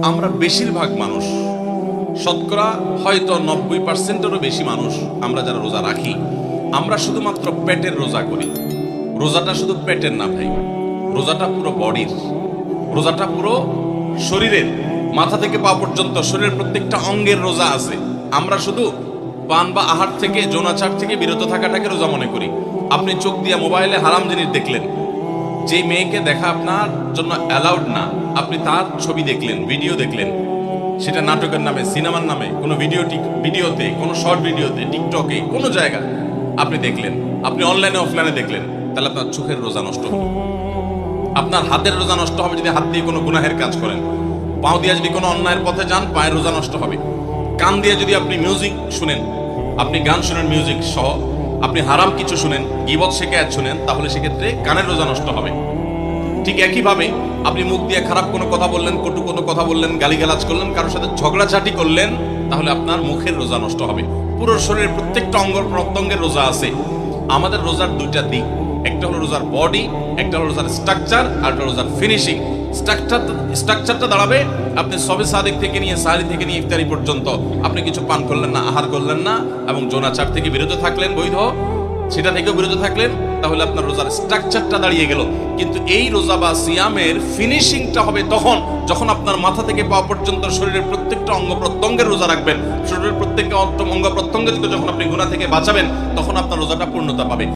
আমরা বেশিরভাগ মানুষ, শতকরা হয়তো 90%-এরও বেশি মানুষ আমরা যারা রোজা রাখি, আমরা শুধুমাত্র পেটের রোজা করি। রোজাটা শুধু পেটের না ভাই, রোজাটা পুরো বডির, রোজাটা পুরো শরীরের, মাথা থেকে পা পর্যন্ত শরীরের প্রত্যেকটা অঙ্গের রোজা আছে। আমরা শুধু পান বা আহার থেকে, যৌনাচার থেকে বিরত থাকাটাকে রোজা মনে করি। আপনি চোখ দিয়ে মোবাইলে হারাম জিনিস দেখলেন, যে মেয়েকে দেখা আপনার জন্য অ্যালাউড না, আপনি তার ছবি দেখলেন, ভিডিও দেখলেন, সেটা নাটকের নামে, সিনেমার নামে, কোনো ভিডিওতে, কোনো শর্ট ভিডিওতে, টিকটকে, কোনো জায়গায় আপনি দেখলেন, আপনি অনলাইনে অফলাইনে দেখলেন, তাহলে আপনার চোখের রোজা নষ্ট হবে। আপনার হাতের রোজা নষ্ট হবে যদি হাত দিয়ে কোনো গুনাহের কাজ করেন। পাও দিয়ে যদি কোনো অন্যায়ের পথে যান, পায়ের রোজা নষ্ট হবে। কান দিয়ে যদি আপনি মিউজিক শুনেন, আপনি গান শুনেন মিউজিক সহ, আপনি হারাম কিছু শুনেন, গীবত শিকায়াত শুনেন, তাহলে সেক্ষেত্রে কানের রোজা নষ্ট হবে। ঠিক একইভাবে আপনি মুখ দিয়ে খারাপ কোনো কথা বললেন, কটু কোনো কথা বললেন, গালিগালাজ করলেন, কারোর সাথে ঝগড়াঝাটি করলেন, তাহলে আপনার মুখের রোজা নষ্ট হবে। পুরো শরীরের প্রত্যেকটা অঙ্গ প্রত্যঙ্গের রোজা আছে। আমাদের রোজার দুইটা দিক, একটা হলো রোজার বডি, একটা হলো রোজার স্ট্রাকচার, আর একটা রোজার ফিনিশিং। স্ট্রাকচারটা দাঁড়াবে আপনি সবে সাদিক থেকে নিয়ে সাহারি থেকে নিয়ে ইফতারি পর্যন্ত আপনি কিছু পান করলেন না, আহার করলেন না, এবং যৌনাচার থেকে বিরত থাকলেন, বৈধ সেটা থেকেও বিরত থাকলেন, তাহলে আপনার রোজার স্ট্রাকচারটা দাঁড়িয়ে গেল। কিন্তু এই রোজা বা সিয়ামের ফিনিশিংটা হবে তখন, যখন আপনার মাথা থেকে পা পর্যন্ত শরীরের প্রত্যেকটা অঙ্গ প্রত্যঙ্গের রোজা রাখবেন। শরীরের প্রত্যেকটা অঙ্গ প্রত্যঙ্গ থেকে যখন আপনি গুনাহ থেকে বাঁচাবেন, তখন আপনার রোজাটা পূর্ণতা পাবে।